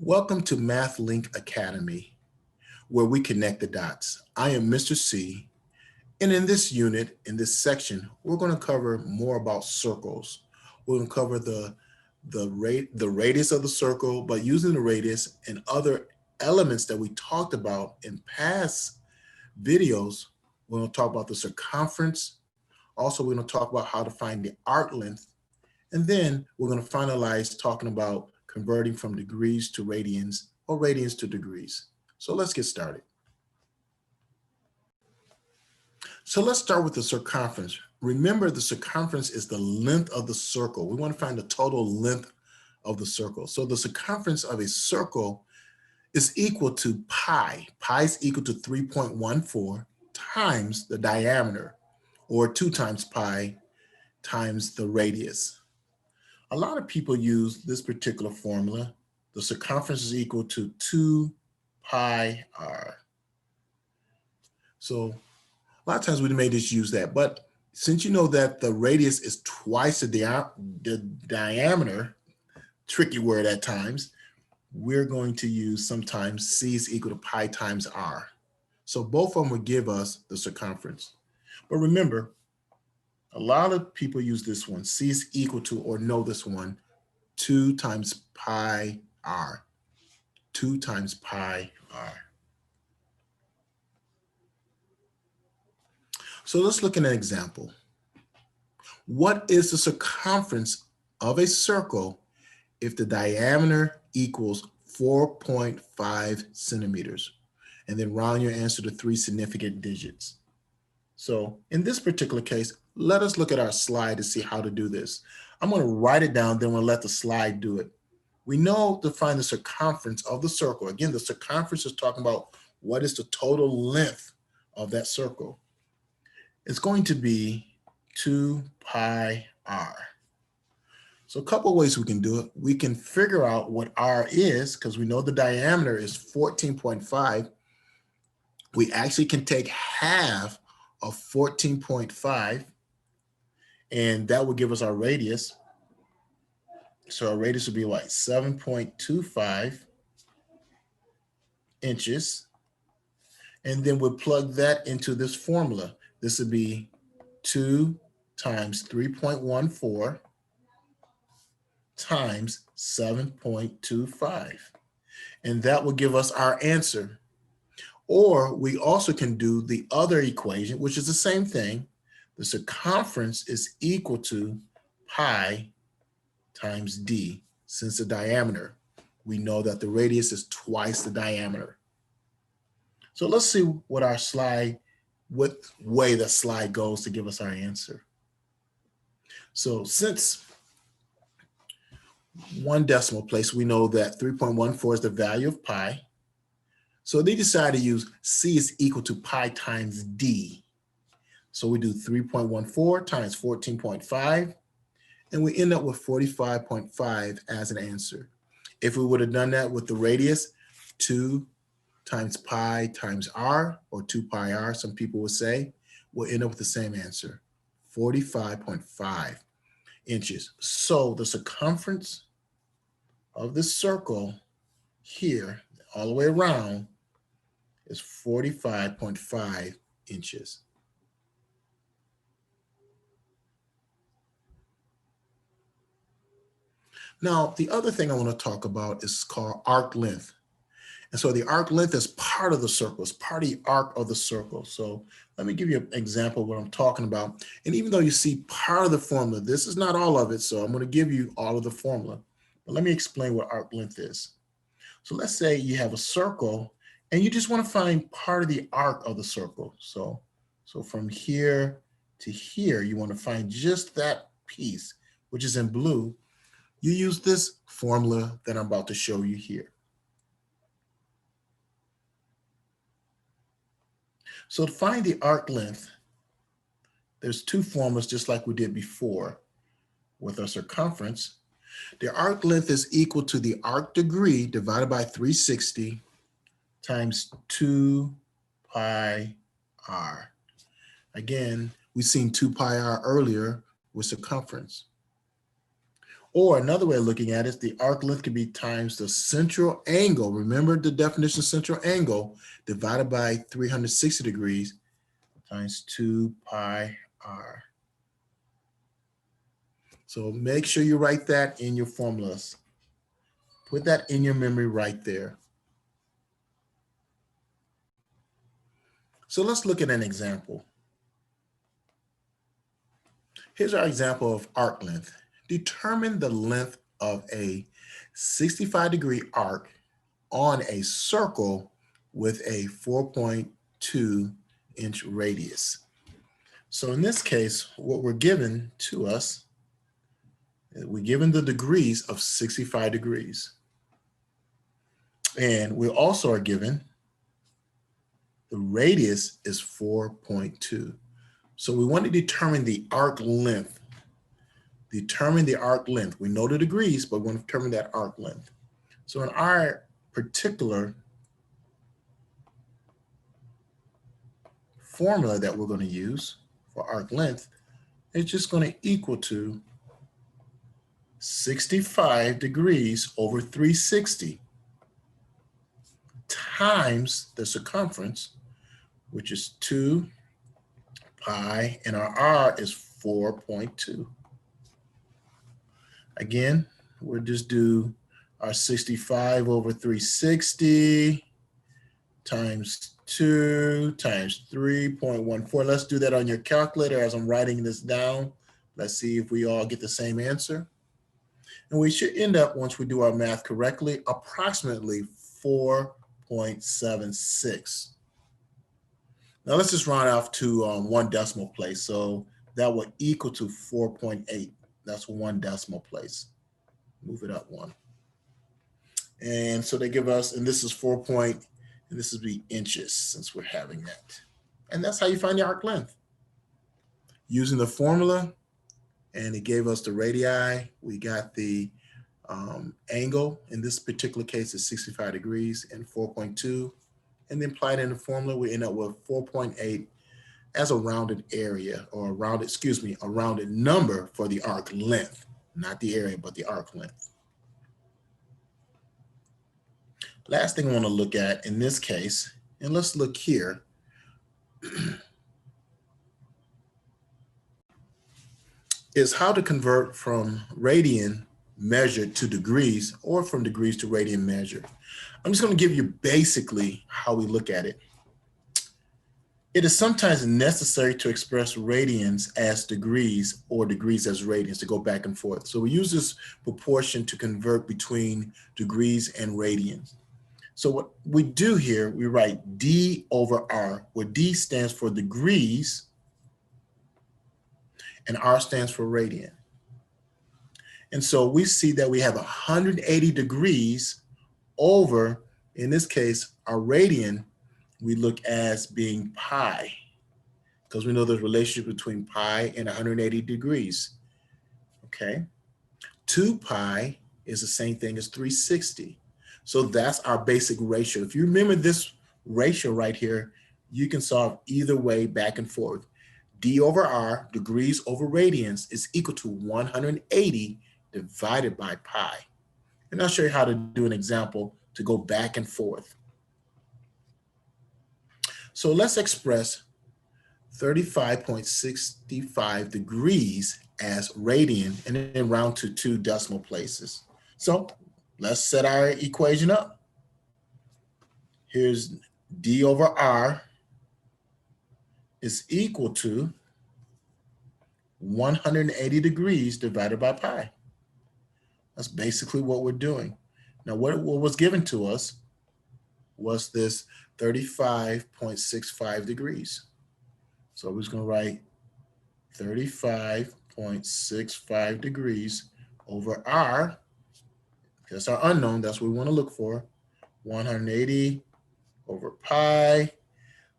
Welcome to MathLink Academy, where we connect the dots. I am Mr. C, and in this unit, in this section, we're going to cover more about circles. We're going to cover the radius of the circle, but using the radius and other elements that we talked about in past videos. We're going to talk about the circumference. Also, we're going to talk about how to find the arc length. And then we're going to finalize talking about converting from degrees to radians or radians to degrees. So let's get started. So let's start with the circumference. Remember, the circumference is the length of the circle. We want to find the total length of the circle. So the circumference of a circle is equal to pi. Pi is equal to 3.14 times the diameter, or 2 times pi times the radius. A lot of people use this particular formula. The circumference is equal to 2 pi r. So a lot of times we may just use that, but since you know that the radius is twice the diameter, tricky word at times, we're going to use sometimes c is equal to pi times r. So both of them will give us the circumference. But remember, a lot of people use this one. C is equal to, or know this one, 2 times pi r. 2 times pi r. So let's look at an example. What is the circumference of a circle if the diameter equals 4.5 centimeters? And then round your answer to 3 significant digits. So in this particular case, let us look at our slide to see how to do this. I'm going to write it down, then we'll let the slide do it. We know to find the circumference of the circle. Again, the circumference is talking about what is the total length of that circle. It's going to be 2 pi r. So a couple of ways we can do it. We can figure out what r is, because we know the diameter is 14.5. We actually can take half of 14.5, and that would give us our radius. So our radius would be like 7.25 inches. And then we'll plug that into this formula. This would be 2 times 3.14 times 7.25. And that will give us our answer. Or we also can do the other equation, which is the same thing. The circumference is equal to pi times d. Since the diameter, we know that the radius is twice the diameter. So let's see what our slide, what way the slide goes to give us our answer. So since one decimal place, we know that 3.14 is the value of pi. So they decided to use c is equal to pi times d. So we do 3.14 times 14.5, and we end up with 45.5 as an answer. If we would have done that with the radius, 2 times pi times r, or 2 pi r, some people would say, we'll end up with the same answer, 45.5 inches. So the circumference of this circle here, all the way around, is 45.5 inches. Now, the other thing I want to talk about is called arc length. And so the arc length is part of the circle. It's part of the arc of the circle. So let me give you an example of what I'm talking about. And even though you see part of the formula, this is not all of it. So I'm going to give you all of the formula. But let me explain what arc length is. So let's say you have a circle and you just want to find part of the arc of the circle. So from here to here, you want to find just that piece, which is in blue. You use this formula that I'm about to show you here. So to find the arc length, there's 2 formulas just like we did before with our circumference. The arc length is equal to the arc degree divided by 360 times 2 pi r. Again, we've seen 2 pi r earlier with circumference. Or another way of looking at it is the arc length can be times the central angle. Remember the definition of central angle divided by 360 degrees times 2 pi r. So make sure you write that in your formulas. Put that in your memory right there. So let's look at an example. Here's our example of arc length. Determine the length of a 65-degree arc on a circle with a 4.2-inch radius. So in this case, what we're given to us, we're given the degrees of 65 degrees. And we also are given the radius is 4.2. So we want to determine the arc length. Determine the arc length. We know the degrees, but we want to determine that arc length. So in our particular formula that we're going to use for arc length, it's just going to equal to 65 degrees over 360 times the circumference, which is 2 pi, and our r is 4.2. Again, we'll just do our 65 over 360 times 2 times 3.14. Let's do that on your calculator as I'm writing this down. Let's see if we all get the same answer. And we should end up, once we do our math correctly, approximately 4.76. Now let's just round off to one decimal place. So that would equal to 4.8. That's one decimal place. Move it up one. And so they give us, and this is 4 point, and this is the inches since we're having that. And that's how you find the arc length. Using the formula, and it gave us the radii. We got the angle, in this particular case is 65 degrees and 4.2. And then applied in the formula, we end up with 4.8 as a rounded area, or a rounded number for the arc length, not the area, but the arc length. Last thing I want to look at in this case, and let's look here, is how to convert from radian measured to degrees, or from degrees to radian measured. I'm just going to give you basically how we look at it. It is sometimes necessary to express radians as degrees or degrees as radians, to go back and forth. So we use this proportion to convert between degrees and radians. So what we do here, we write d over r, where d stands for degrees and r stands for radian. And so we see that we have 180 degrees over, in this case, our radian, we look as being pi, because we know there's a relationship between pi and 180 degrees, okay? 2 pi is the same thing as 360. So that's our basic ratio. If you remember this ratio right here, you can solve either way, back and forth. D over R, degrees over radians, is equal to 180 divided by pi. And I'll show you how to do an example to go back and forth. So let's express 35.65 degrees as radian, and then round to 2 decimal places. So let's set our equation up. Here's D over R is equal to 180 degrees divided by pi. That's basically what we're doing. Now, what was given to us was this 35.65 degrees. So we're just going to write 35.65 degrees over R. That's our unknown. That's what we want to look for. 180 over pi.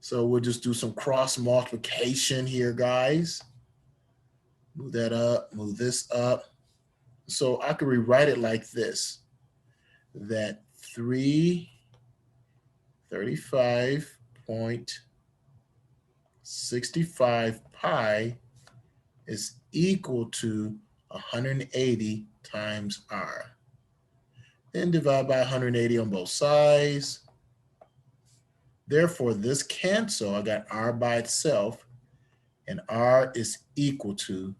So we'll just do some cross multiplication here, guys. Move that up, move this up. So I could rewrite it like this, that 35.65 pi is equal to 180 times r. Then divide by 180 on both sides. Therefore, this cancel, I got r by itself, and r is equal to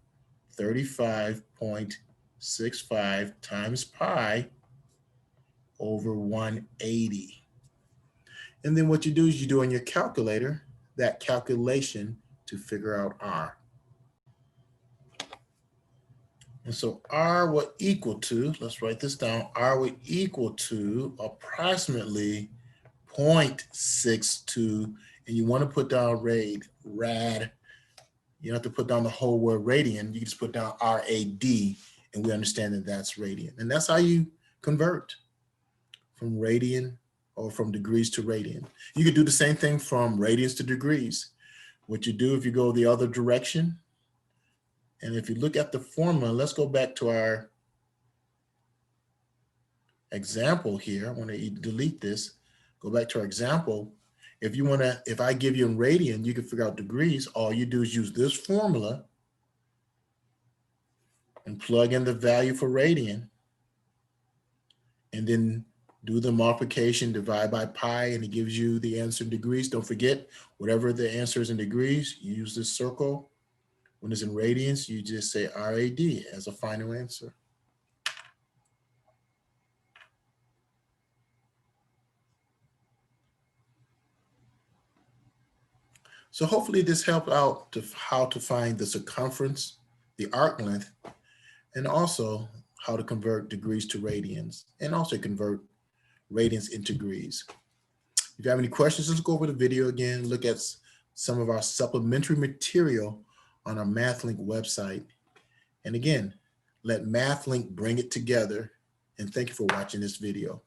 35.65 times pi over 180. And then what you do is you do on your calculator that calculation to figure out r. And so r will equal to, let's write this down, r will equal to approximately 0.62, and you want to put down rad. You don't have to put down the whole word radian. You can just put down RAD, and we understand that that's radian. And that's how you convert from radian or from degrees to radian. You could do the same thing from radians to degrees. What you do if you go the other direction, and if you look at the formula, let's go back to our example here. I want to delete this. Go back to our example. If you want to, if I give you in radian, you can figure out degrees. All you do is use this formula and plug in the value for radian, and then do the multiplication, divide by pi, and it gives you the answer in degrees. Don't forget, whatever the answer is in degrees, you use this circle. When it's in radians, you just say RAD as a final answer. So hopefully this helped out to how to find the circumference, the arc length, and also how to convert degrees to radians, and also convert radians into degrees. If you have any questions, let's go over the video again, look at some of our supplementary material on our MathLink website. And again, let MathLink bring it together. And thank you for watching this video.